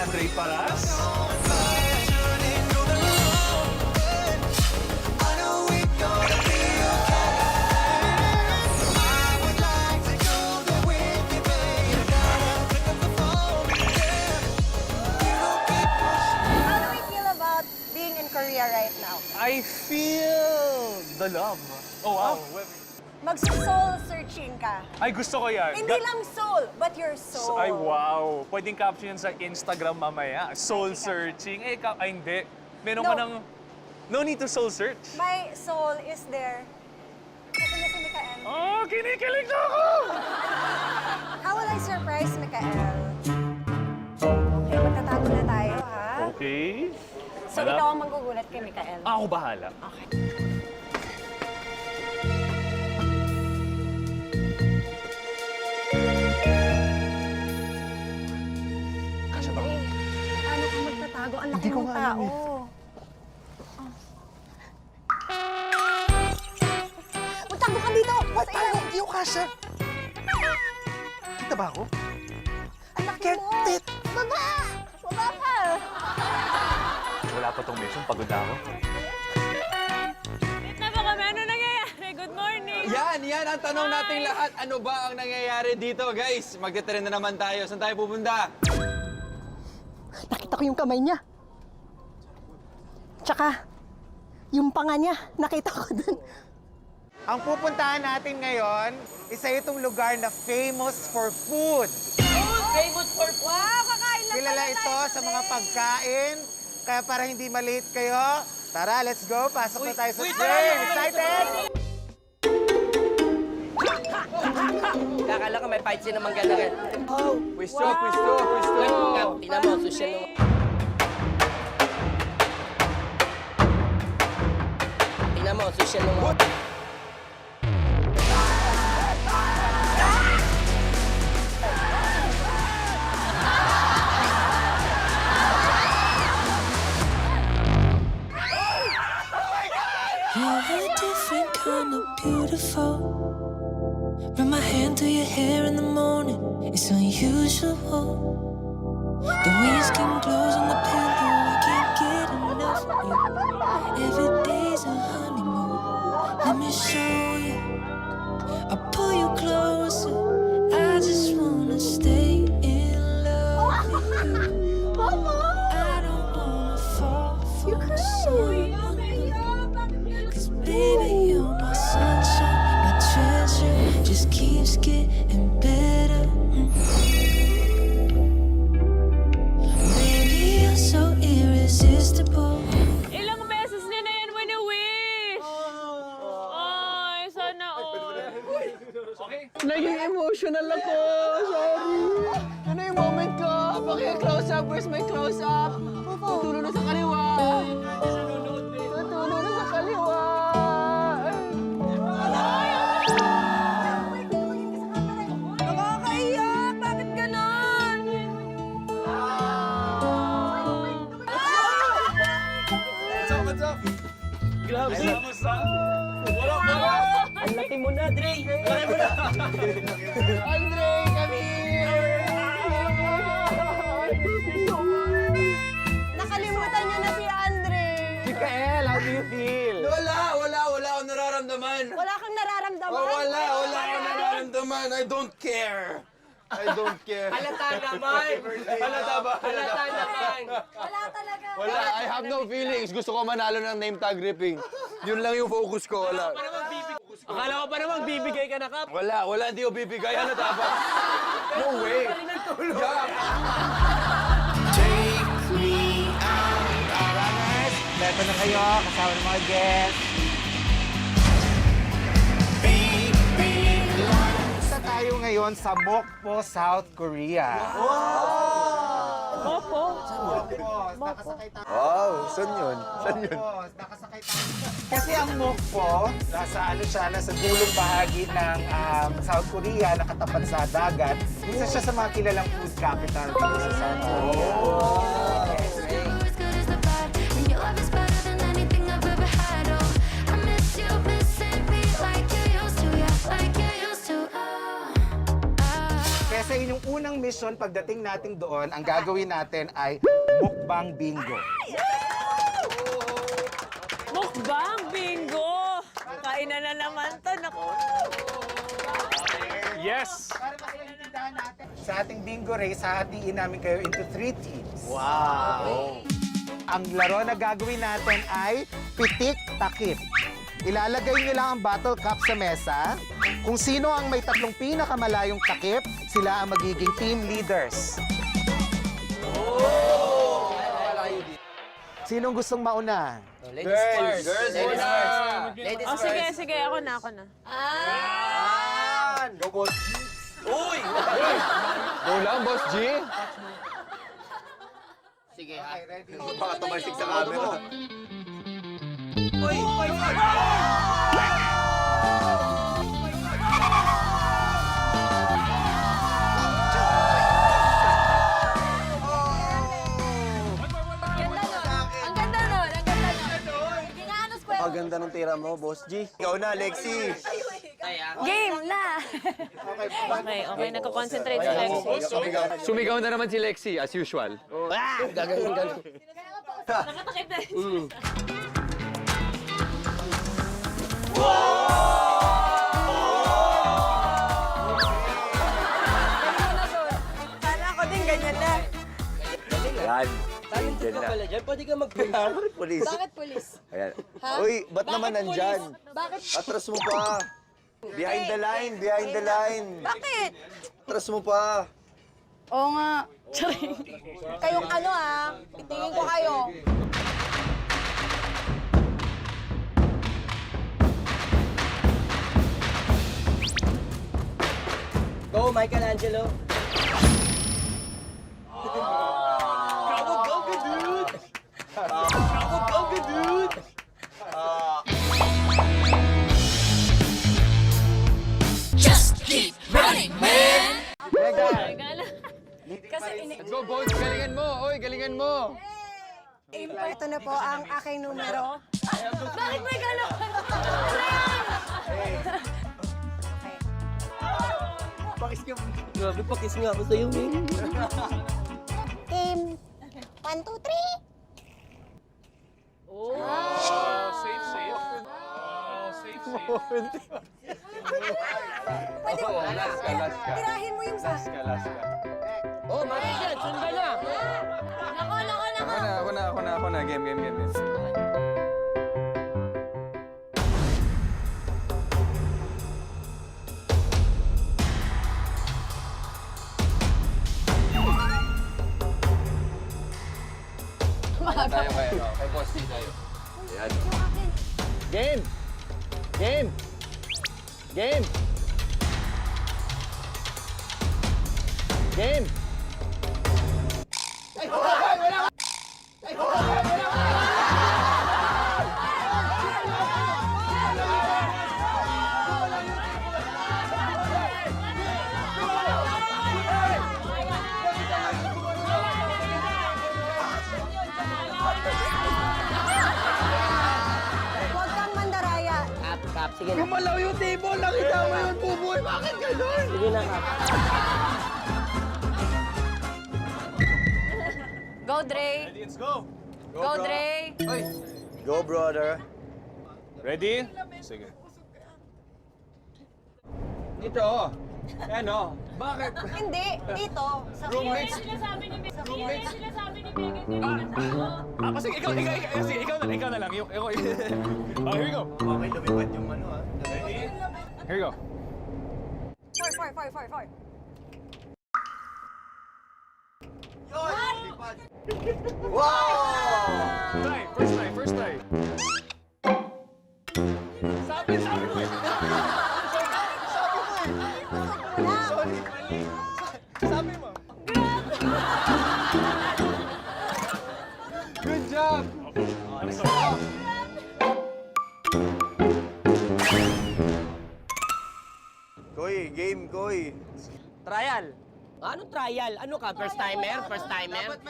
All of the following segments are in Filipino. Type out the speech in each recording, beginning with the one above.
Andre Paras. How do we feel about being in Korea right now? I feel the love. Oh, wow. Magso-soul searching ka. Ay, gusto ko yan. Hindi lang soul, but your soul. Ay, wow. Pwedeng caption yan sa Instagram mamaya. Soul searching. Eh, ay, hindi. Meron ka No. ng... No need to soul search. My soul is there. Ito na si Mikael. Oh, kinikilig na ako! How will I surprise Mikael? Okay, magtatago na tayo, ha? Okay. So, ikaw ang manggugulat kay Mikael. Ako bahala. Okay. Kasya ba? Andre, paano ka magtatago? Ang laki mong tao. Magtago ka dito! What? Paano? Hindi ko kasha. Kita ba ako? Ang laki Can't mo! fit. Baba! Baba ka! Wala pa tong mission. Pagod na ako. Wait na ba kami? Ano nangyayari? Good morning! Yan ang tanong nating lahat. Ano ba ang nangyayari dito, guys? Magte-trend na naman tayo. Saan tayo pupunta? Nakita ko yung kamay niya. Tsaka, yung panga niya, nakita ko dun. Ang pupuntahan natin ngayon, isa itong lugar na famous for food. Wow, kakain lang Kilala pala ito tayo sa mga today. pagkain. Kaya para hindi malate kayo, tara, let's go. Pasok na tayo sa train. Excited? Akala ko may fight scene naman gano'n rin. Pwisto. Tingnan mo, social mo. Tingnan mo, social mo. You're a different kind of beautiful. Run my hand through your hair in the morning. It's unusual. The way your skin glows on the pillow. I can't get enough of you. Every day's a honeymoon. Let me show you. I'll pull you closer. I just wanna stay in love with you. I don't wanna fall for someone. Cause baby, you're my sunshine, my treasure. Just keeps getting better. Baby, you're so irresistible. Ilang beses niya na yan wini-wish! Ay, sana all. Naging emotional ako. Sorry. Ano yung moment ko? Paki-close up. Where's my close up? Tutulo na sa kaliwa. Tutulo na sa kaliwa. Nakakaiyak! Bakit ganon? Grabe. Kamusta? Wala pa. Ang laki mo na, Dre. Laki mo na. Andre, come here. Nakalimutan niyo na si Andre. Mikael, how do you feel? Wala akong nararamdaman. Wala kang nararamdaman? Wala akong nararamdaman. I don't care. Halata naman. Halata ba? Halata naman. Wala talaga. Wala, I have no feelings. Gusto ko manalo ng name tag ripping. Yun lang yung focus ko, wala. Akala ko pa naman bibigay ka na, Kap. Wala, hindi ko bibigay. Halata ba? No way. Yeah. Runners, leto na kayo, kasama ng mga guests. Isa tayo ngayon sa Mokpo, South Korea. Opo. Nakasakay tayo. Wow, saan yun? Nakasakay tayo. Kasi ang Mokpo, nasa dulong bahagi ng South Korea, nakatapat sa dagat. Isa siya sa mga kilalang food capital dito sa South Korea. As good as the vibe. And your love is better than anything I've ever had. Oh, I miss you, missing me like you used to. Yeah, like you used to. Kaya sa inyong unang unang mission pagdating natin doon, ang gagawin natin ay mukbang bingo. Mukbang bingo! Kainan na naman to. Naku. Yes! Para mas maintindihan natin. Sa ating bingo race, hahatiin namin kayo into 3 teams. Wow! Ang laro na gagawin natin ay pitik-takip. Ilalagay nyo lang ang bottle cap sa mesa. Kung sino ang may tatlong pinakamalayong takip, sila ang magiging team leaders. Sinong gustong mauna? Girls! Girls! Ladies Oh, sige, sige. Ako na. Go, Boss G! Uy! Go lang, Boss G! Sige, ha? Baka tumalsik sa camera. Uy! Ang ganda nun. Hindi nga ano square. Ang ganda ng tira mo, Boss G. Ikaw na, Lexi. Game na. Okay. Nagko-concentrate si Lexi. Sumigaw na naman si Lexi, as usual. Gagawin. Nakatakip na. Sana ako din ganyan na. Yan. Talento ka pala dyan. Pwede ka mag-PR. Police. Bakit pulis? Ayan. Uy, ba't naman nandyan? Bakit? Atras mo pa. Behind the line, behind the line. Bakit? Atras mo pa. Oo nga. Kayong ano itingin ko kayo. Go, Michelangelo. Let's go, boys! Galingan mo! Oy, galingan mo! Ito na po ang aking numero. Bakit may gano'n? Grabe, pakis nga ako sa'yo, Ming. Team 1, 2, 3. Safe. Pwede mo. Tirahin mo yung sa... Oh, Marijan, sunda na. Nako. Ako na. Game. Tayo kayo. Kay Boss D tayo. Ayan. Game. Game. Game. Game. Huwag kang mandaraya. Kap, sige na. Gumalaw yung table. Nakita mo yung buboy. Bakit gano'n? Sige na, Kap. Go, Dre. Let's go! Go, Dre. Go, brother. Ready? Sige. Dito, oh. Yan, oh. Bakit? Hindi, dito. Sa Roommates. Sinasabi ni Megan kanina. Sige, ikaw na lang. Here we go. Okay, lumipad yung ano, ha? Ready? Here we go. Four. Try, first try. Sabi mo eh. Sabi mo. Good job! Koy, game, Koy. Trial. Ano trial? Ano ka? First timer? First timer?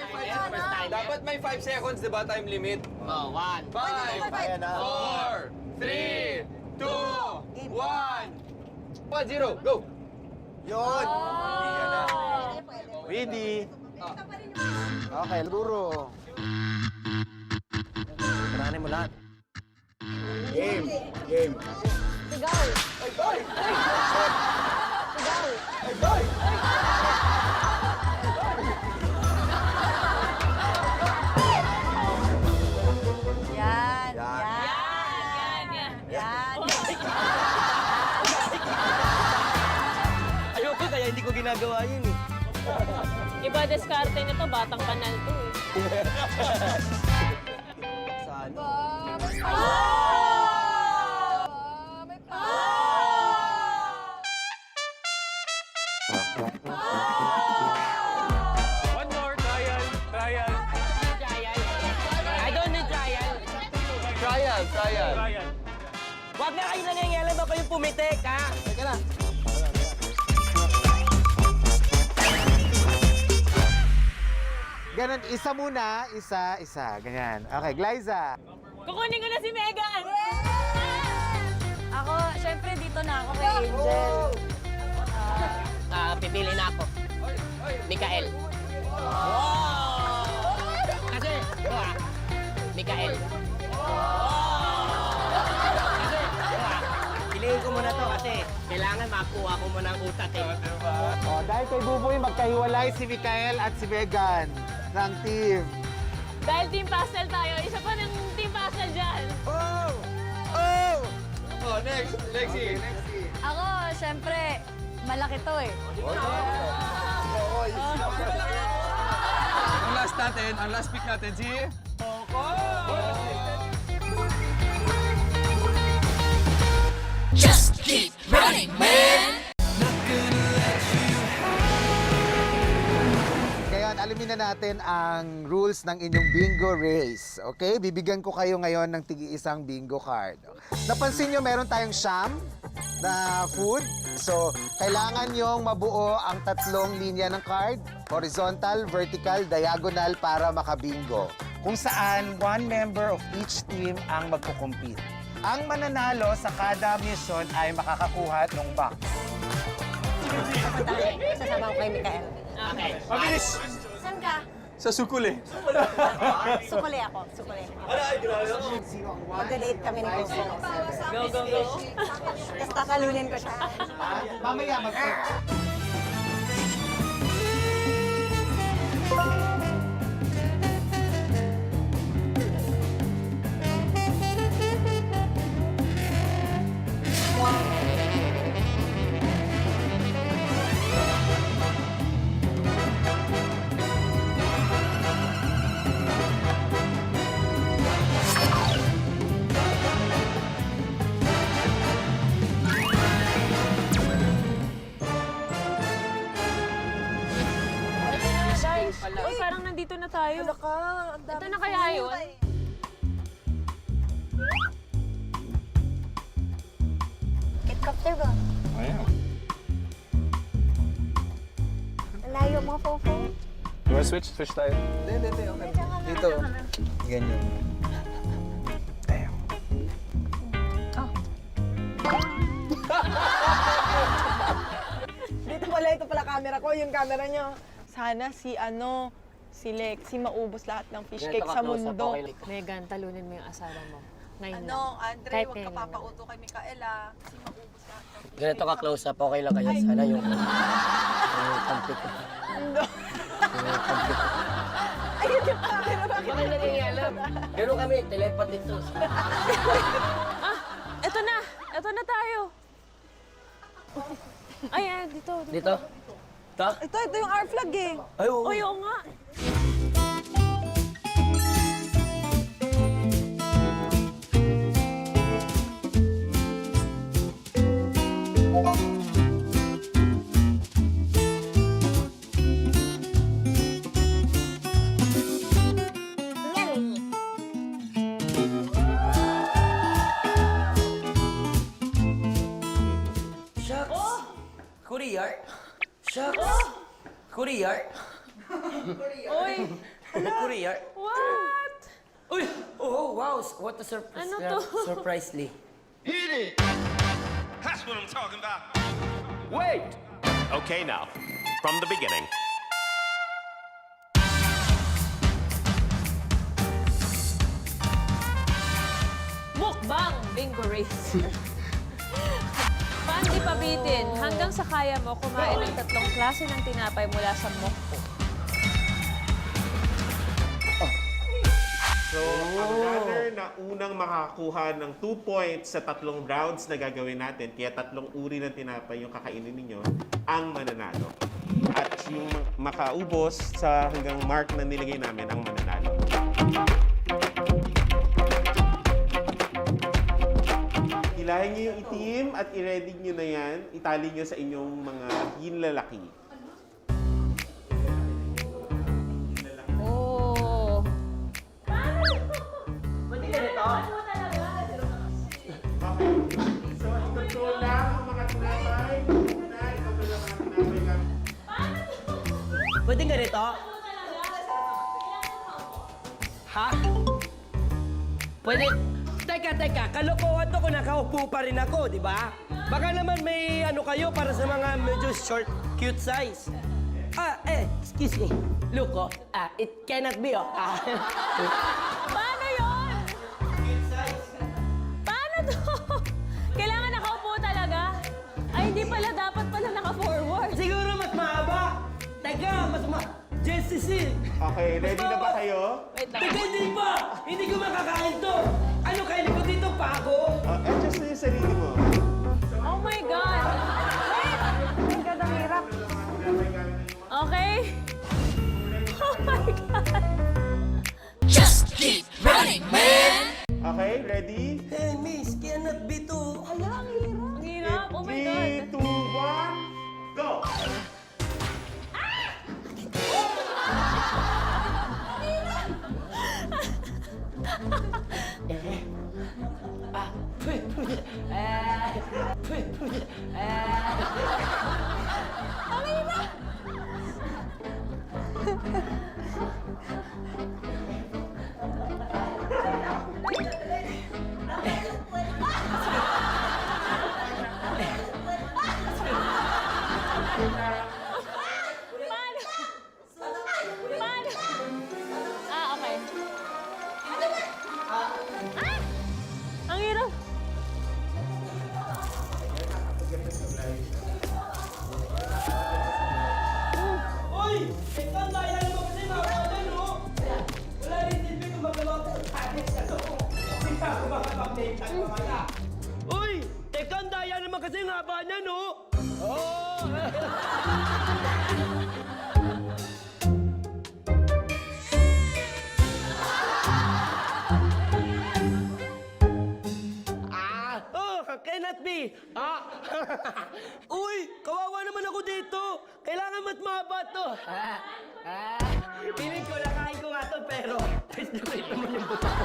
Dapat may 5 seconds, di ba? Time limit. Oh, 1. 5, 4, 3, 2, 1. 1-0, go! Yun! Pwede. Ready? Okay, Luro. Tiranin mo lahat. Game. Game. Sigaw! Sigaw! Yan, yan, yan. Ayoko, kaya hindi ko ginagawa yun eh. Iba diskarte nito, batang kanal to eh. Saan? May One more, trial. Trial. Trial. I don't need trial. Trial, trial. Trial. Huwag na kayo nangyayala ba kayong pumitik, ha? Teka lang. Ganon, isa muna, isa. Ganyan. Okay, Glyza. Kukunin ko na si Megan! Ako, syempre dito na ako kay Angel. Pipili na ako. Mikael. Kasi, Mikael. Kasi, piliin ko muna to kasi kailangan makuha ko muna ang utat eh. Oh, dahil kay Buboy, magkahiwalay si Mikael at si Megan ng team. Dahil team pastel tayo, isa pa ng team pastel dyan. Oh! Oh! Oh, next, Lexi. Ako, syempre, malaki to eh. Ang last pick natin, si... Just keep running, man. Ngayon, alamin na natin ang rules ng inyong bingo race. Okay? Bibigyan ko kayo ngayon ng tigi-isang bingo card. Napansin nyo, meron tayong siyam na food. So, kailangan nyong mabuo ang tatlong linya ng card. Horizontal, vertical, diagonal para makabingo. Kung saan, one member of each team ang magkukumpit. Ang mananalo sa kada mission ay makakakuha ng box. Sasama ko kay Mikael. Okay. Mabilis! Saan ka? Sa sukuli. Sukuli ako, sukuli. Mag-date kami ni Coco. Go, go, go. Tapos tatalunin ko siya. Mamaya, Uy, parang nandito na tayo. Ito na kaya yun? Helicopter ba? Ayan. Ang layo mo, Fofo. You wanna switch? Switch tayo. Dito. Ganyan. Dito pala, ito pala camera ko, yung camera nyo. Sana si Lexi maubos lahat ng fish cake sa mundo. Megan, talunin mo yung asawa mo. Ngayon Andre, Kahit huwag ka ngayon papauto kay Micaela. Kasi maubos lahat ng Ganito ka close up, okay lang kaya sana yung kampit ko. Ayun yung camera. Hindi ka nangyayala. Ganun kami, telepathy to. Eto na! Eto na tayo! Ay, dito. Dito? Ito? Ito yung our flag eh. Ay, oo. Uy, oo nga. Shucks. Courier. Shucks. Courier. Uy, Courier. what? Uy! Oh, wow! What a surprise. Ano to? Surprisely. That's what I'm talking about. Wait! Okay, now, from the beginning. Hakbang Bingo Race. Paano di pabitin? Hanggang sa kaya mo kumain ng 3 klase ng tinapay mula sa mokpo. So, ang runner na unang makakuha ng 2 points sa 3 rounds na gagawin natin, kaya 3 uri ng tinapay yung kakainin ninyo, ang mananalo. At yung makaubos sa hanggang mark na nilagay namin, ang mananalo. Hilahin niyo yung itim at i-ready niyo na yan. Itali niyo sa inyong mga hinlalaki. Oh. Pwede ganito? So, i-control lang ang mga tinapay. I-control lang ang mga tinapay lang. Pwede ganito? Ha? Pwede? Teka, kalokohan to kung nakaupo pa rin ako, di ba? Baka naman may ano kayo para sa mga medyo short, cute size. Excuse me. Look, it cannot be, Paano yun? Paano to? Kailangan nakaupo talaga? Ay, hindi pala. Dapat pala naka-forward. Siguro mas mahaba. Teka, Jessie. Okay, ready na ba kayo? Wait lang. Teka, hindi pa! Hindi ko makakain to! Ano kainin ko dito pa ako? Adjust na yung sarili mo. Oh my God. Ang ganda, hirap. Okay? Oh my God. Just keep running, man. Okay, ready? Hey, miss, cannot be to. Ang hirap. Oh my God. 3, 2, 1, go! Paano? Okay. Ang hirap. Uy! Teka, dahil mo kasi makawalan, no? Wala rin silbi kung magawa ko. Tapos ka to. Bisa ko makapag-mental ko kaya. Uy! Teka, daya naman kasi ang haba niya, no? Oo! Cannot be! Uy! Kawawa naman ako dito! Kailangan mas mahaba to! Piling ko, nakain ko nga to, pero test nyo ko ito mo yung buto ko.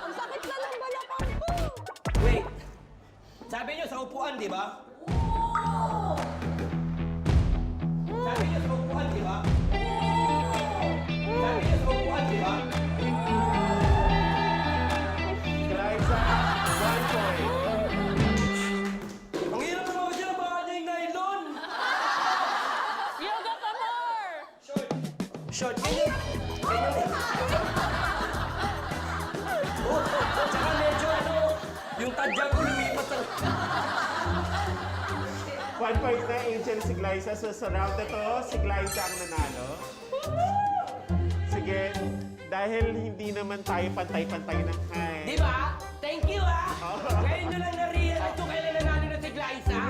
Ang sakit na ng balakang ko. Wait! Sabi nyo sa upuan, di ba? Sabi niyo sa upuan, di ba? Sabi niyo sa upuan, di ba? Glyza, 1 point. Ang hirap naman kasi ang baka niya yung nylon! Yoga ka more! Short, ganyan. Oh, tsaka medyo ano, yung tadya ko lumipat ang... 1 point na Angel si Glyza. So sa round na to, si Glyza ang nanalo. Sige, dahil hindi naman tayo pantay-pantay ng height. Di ba? Thank you, Ngayon nyo lang na-realize kung kailan nanalo na si Glyza.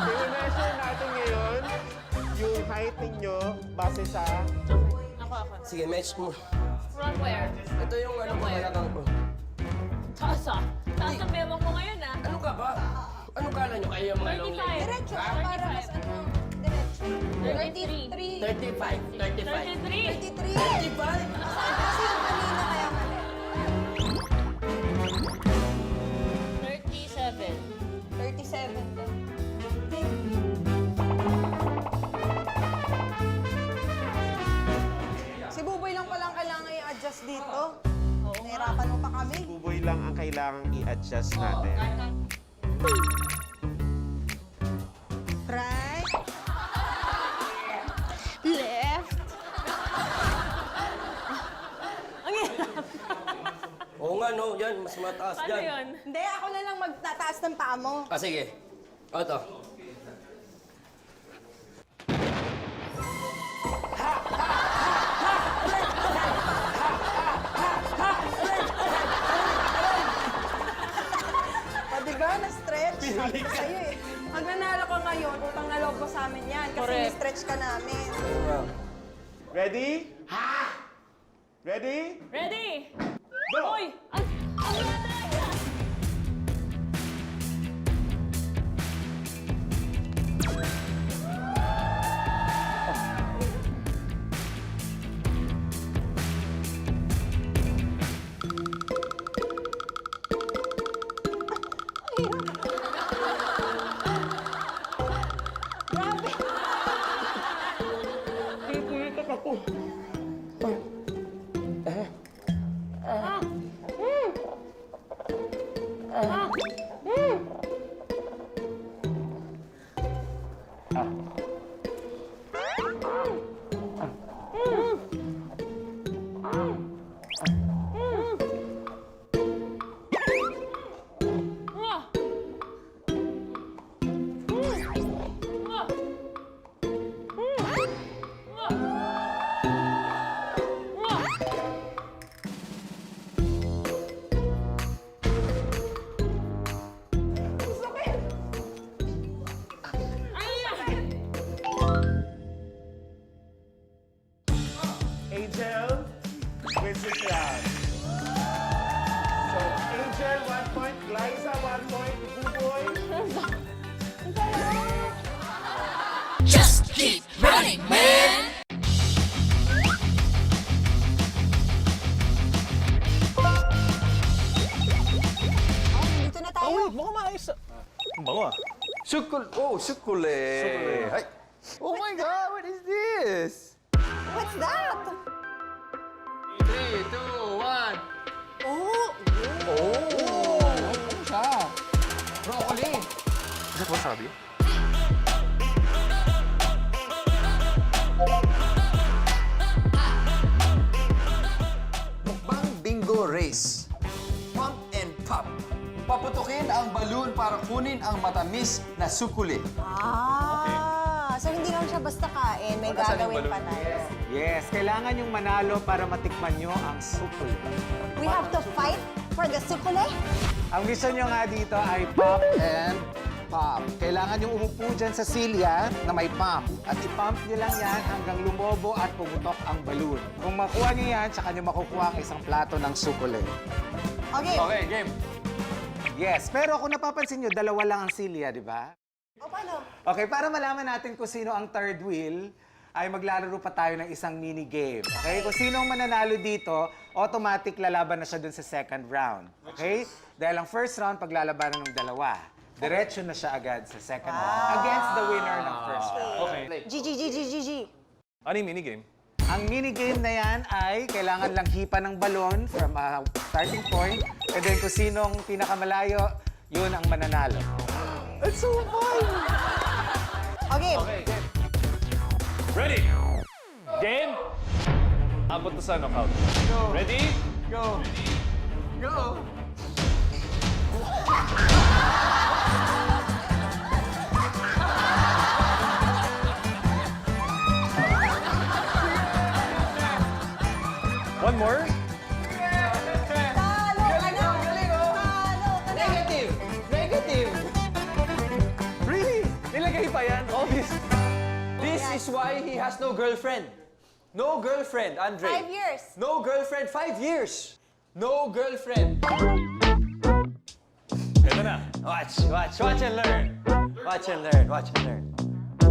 I-measure natin ngayon yung height ninyo base sa... Ako. Sige, match mo. From where? Ito yung ano, malakang ko. Taas ah. Taas ang bebo ko ngayon ah. Ano ka ba? Ano kala nyo kayo mga long leg? 35. Diretso ka para mas ano, diretso. 33. 35. 33. 35. 33. 35? Kasi yung kanina kaya mali. 37. 37 din. Si Buboy lang palang kailangan i-adjust dito. Nahirapan mo pa kami. Buboy lang ang kailangang i-adjust natin. Right. Left. Oo nga, no. Yan, mas mataas Ano dyan. yun? Hindi, ako na lang magtataas ng paa mo. Ah, sige. O, ito. O, diba? Na-stretch. Sabi ko sa'yo eh. Pag nanalo ka ngayon, utang na loob mo sa amin yan. Kasi Correct. ni-stretch ka namin. Ready? Ready? Ready? Go! Uy! Ang ganda! Angel wins this round. So, Angel, 1 point. Glyza, 1 point. Buboy. Just keep running, man. Dito na tayo. Mukhang maayos. Ang bango ah. Sukule. Ay. Oh my God, what is this? What's that? 3, 2, 1. Oh! Ano siya? Broccoli. Is it wasabi? Mukbang bingo race. Pump and pop. Paputukin ang balloon para kunin ang matamis na sukuli. So hindi lang siya basta kain, may Nasaan yung gagawin balloon? pa tayo. Yes, kailangan yung manalo para matikman nyo ang sukul. We have to fight for the sukule? Ang mission nyo nga dito ay pop and pop. Kailangan yung umupo dyan sa silya na may pump. At i-pump nyo lang yan hanggang lumobo at pumutok ang balloon. Kung makuha nyo yan, tsaka nyo makukuha ang isang plato ng sukule. Okay. Okay, game. Yes, pero kung napapansin nyo, dalawa lang ang silya, di ba? O paano? Okay, para malaman natin kung sino ang third wheel, ay maglalaro pa tayo ng isang mini game. Okay? Kung sino ang mananalo dito, automatic lalaban na siya dun sa second round. Okay? Dahil ang first round, paglalabanan ng dalawa. Diretso na siya agad sa second round. Against the winner ng first round. Okay. GG. Ano yung minigame? Ang mini game na yan ay kailangan lang hipa ng balon from a starting point. And then kung sinong pinakamalayo, yun ang mananalo. It's so fun! Okay. Ready? Game? Abot to sa knockout. Ready? Go. Go. One more? Talo ka na! Talo ka na! Negative. Really? Nilagay pa yan? Obvious. This is why he has no girlfriend. No girlfriend, Andre. 5 years. No girlfriend, 5 years. No girlfriend. Ito na. Watch and learn. Watch and learn.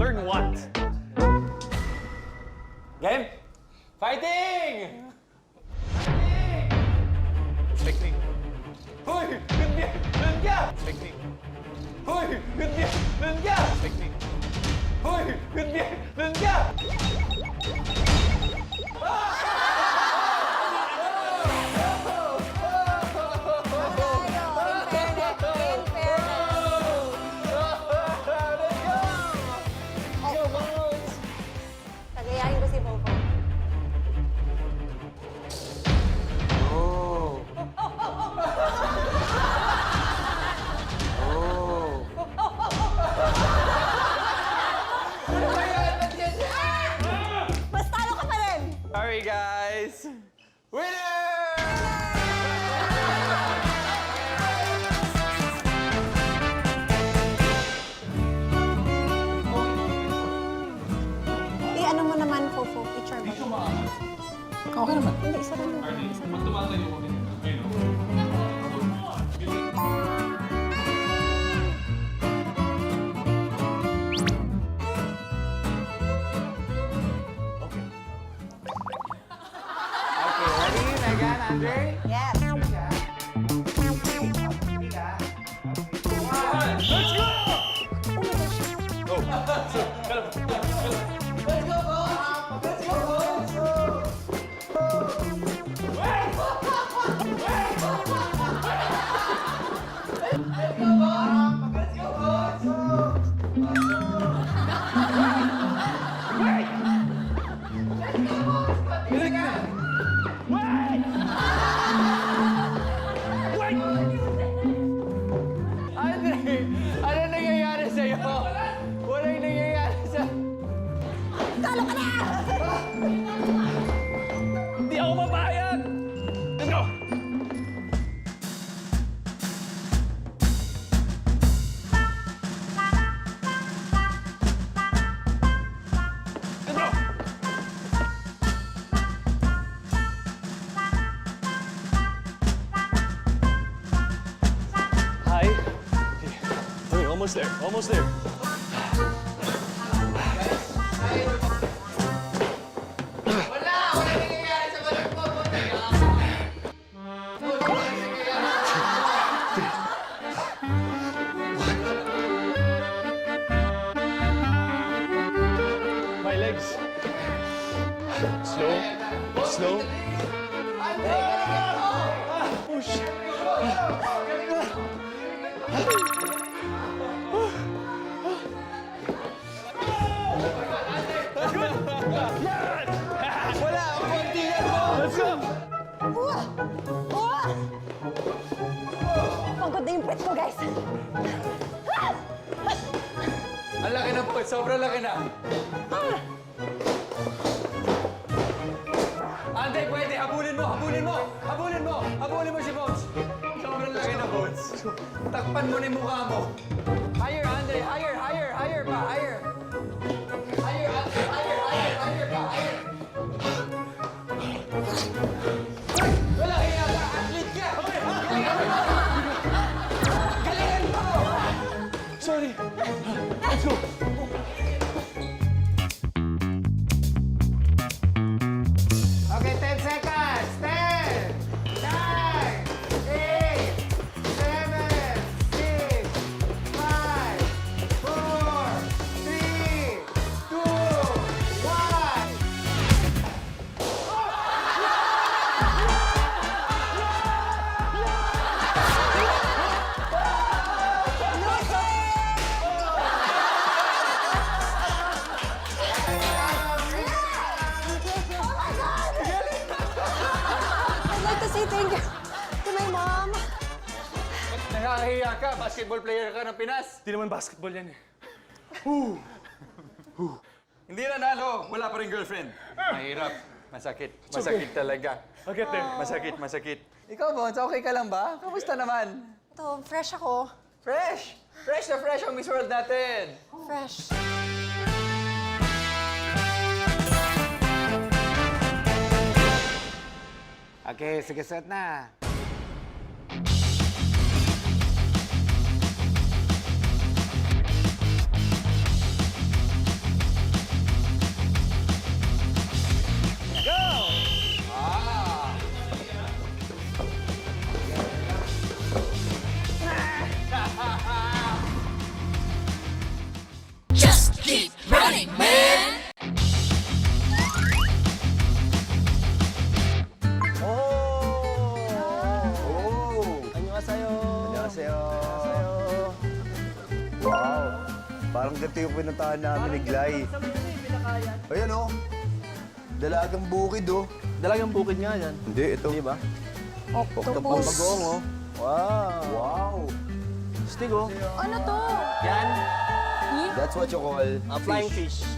Learn what? Game? Fighting! Technique. Hoy! Lunga! Technique. Hoy! Lunga! Technique. Hoy! Lunga! In fairness. Ano mo naman, Fofo? Picture mo. Okay naman. Hindi, isa rin mo. Isa Pag tumatayo kami, ayun o. Okay, ready? Megan, Andre? Yes. Andre, ano nangyayari sa'yo? Walang nangyayari sa... Talo ka na! Hindi ako mapayag! Let's go! Let's go! Hi. Okay, almost there. Almost there. My legs. Slow. Slow. Oh, shit. Wala, ang konti yan mo! Let's go! Pagod na yung pet ko, guys. Ang laki na po. Sobrang laki na. Andre, pwede. Habulin mo. Habulin mo. Habulin mo. Habulin mo si Bones. Sobrang laki na, Bones. Takpan mo na yung mukha mo. Higher, Andre. Higher, higher, higher pa. Higher. Higher, Andre. Higher, higher, higher pa. Higher. Wala kaya ka. Athlete ka. Galingan mo. Sorry. Let's go. Okay, 10 seconds. 10, 9, 8, 7, 6, 5, 4, 3, 2, 1. I'd like to say thank you to my mom. Nakakahiya ka. Basketball player ka ng Pinas. Hindi naman basketball yan eh. Hindi nanalo. Wala pa rin girlfriend. Mahirap. Masakit. Masakit talaga. I'll get there. Masakit, masakit. Ikaw, Bones, okay ka lang ba? Kamusta naman? Ito, fresh ako. Fresh! Fresh na fresh ang Miss World natin. Fresh. Okay, sige, set na. Just keep running, man. Annyeonghaseyo. Annyeonghaseyo. Wow. Parang ganito yung pinuntahan namin ni Glay. Ayan oh. Dalagang bukid oh. Dalagang bukid nga yan. Hindi, ito. Di ba? Octopus. Pagong oh. Wow. Wow. Stig oh. Ano to? Yan. That's what you call A flying fish.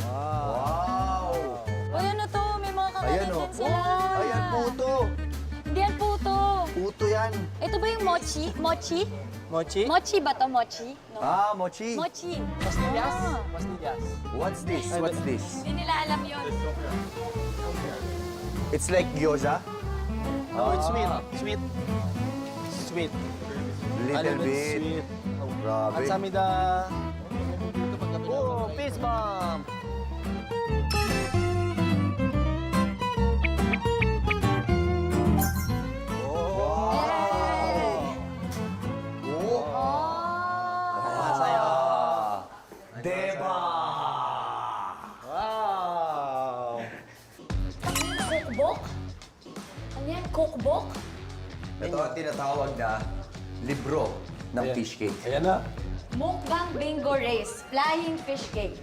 Wow. Uy, ano to? May mga Ayan o. nandyan sila. Ayan, puto. Hindi yan puto. Puto yan. Ito ba yung mochi? Mochi? Mochi? Mochi ba to? Mochi? No. Ah, mochi. Mochi. Pastillas? Ah. Pastillas. What's this? What's this? Hindi nila alam yun. It's like gyoza? Oh, it's sweet. Sweet. Sweet. Little bit. Sweet. Grabe. 감사합니다. Oh, peace bomb. Masaya. Deba! Wow. Cookbook? Ano yan? Cookbook? Ito ang tinatawag na libro ng fish cake. Ayan na. Mukbang Bingo Race. Flying Fish Cake.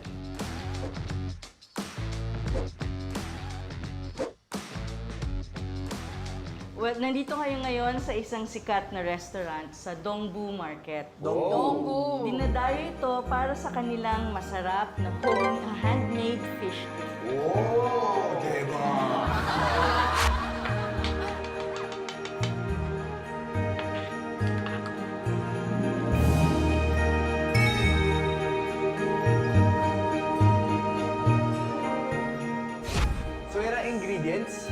Well, nandito kayo ngayon sa isang sikat na restaurant sa Dongbu Market. Donggu. Dinadayo ito para sa kanilang masarap na handmade fish cake. Oh, Deba! So, yan ang ingredients?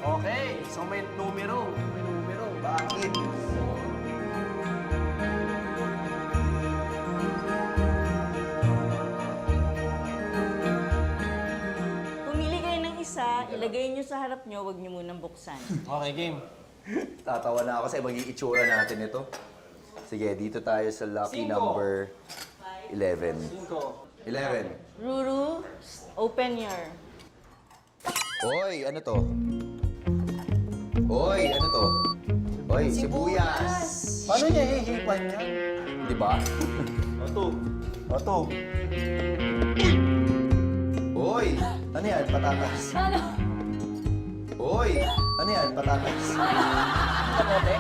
Okay, so may numero. May numero. Bakit? Pumili kayo ng isa, ilagay nyo sa harap nyo, huwag nyo munang buksan. Okay, game. Tatawa na ako sa magiging itsura natin ito. Sige, dito tayo sa lucky number 11. 11. Ruru, open your... Oy, ano to? Oy, ano to? Oy, sibuyas. Paano niya hihipan niya? Di ba? Oto. Oto. Oy, ano yan? Patatas. Ano? Oy, ano yan? Patatas. Kamote?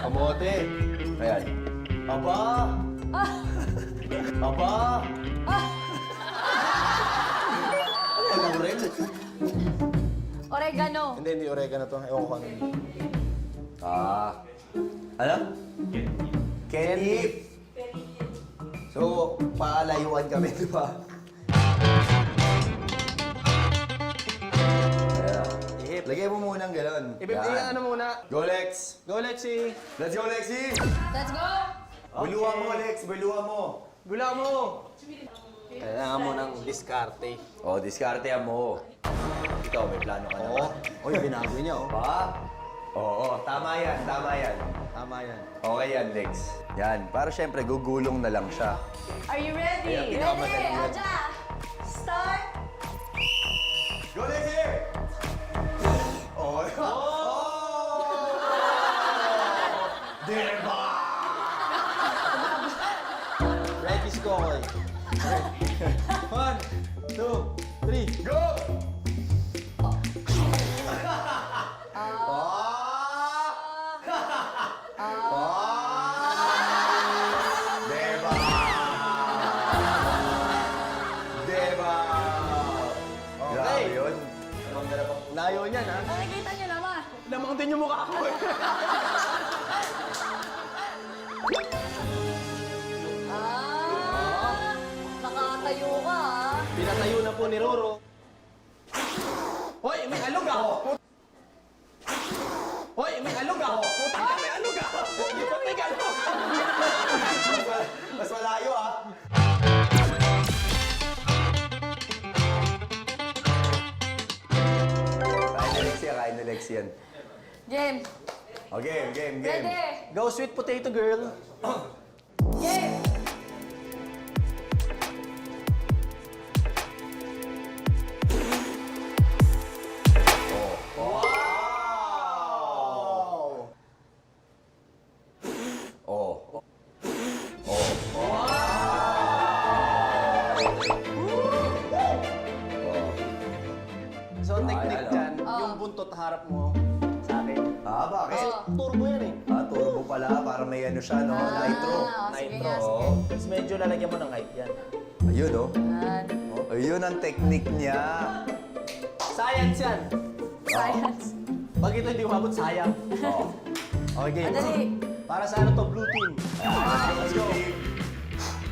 Kamote. Ayan. Aba! Aba! Ano yan? Red? Oregano. Hindi oregano to. Ewan ko ano. Ah. Ano? Kenip. So, paalayuan kami, di ba? Ayan. Lagay mo muna ng galon. Ibibigyan ano muna. Go, Lex! Go, Lexi. Let's go, Lexi! Let's go! Buluhan mo, Lex! Buluhan mo! Gula mo. Kailangan mo ng diskarte. Oh, diskartehan mo. Ikaw, may plano ka na ba? Oy, binago niya, oh. Ba? Oo, tama yan, tama yan. Tama yan. Okay yan, Lex. Yan, para syempre gugulong na lang siya. Are you ready? Ayan, pinakamadali yan. Aja! Start! Go, Lexi! Oh! Diba? Ready, Skokoy. 1, 2, 3. Go! Diba? Diba? Grabe yun. Layo niyan, ha? Nakikita niyo naman. Lamang din yung mukha ko, eh. Nakatayo ka ah. Pinatayo na po ni Roro. Hoy, may alog ako! Hoy, may alog ako! Puta, may alog ako! May alog! Mas malayo, ah. Kain na Lex yan. Game. Oh, game. Ready? Go, sweet potato girl. Game. Wow! Oh. So, technique Ayan, dyan, yung buntot harap mo sa akin. Ah, bakit? Turbo yan, eh. Ah, turbo pala. Para may ano siya, no? Nitro. Sige Nitro. nga, sige. Tapos medyo lalagyan mo ng height yan. Ayun, oh. Yan. Ayun ang technique niya. Science yan. Science. Pag ito hindi umabot, sayang. Oo. Okay, game. Madali. Para sa ano to, blue team. Let's go.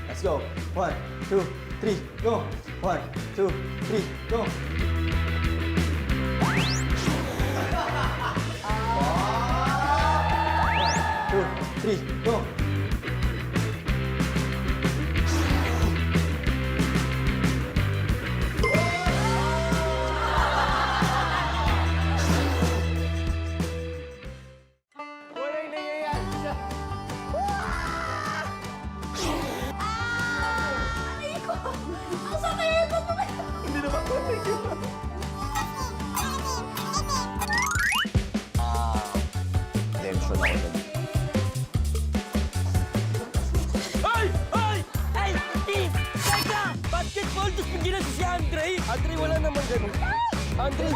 Let's go. 1, 2, 3, go. 1, 2, 3, go. Two, three, go. Walang nangyayari siya. Hindi naman ko. Thank you. Redemption ako dun. Ay! Ay! Ay! Steve! Teka! Basketball, tapos bigyan na si Andre. Andre, wala naman ganun. Andre!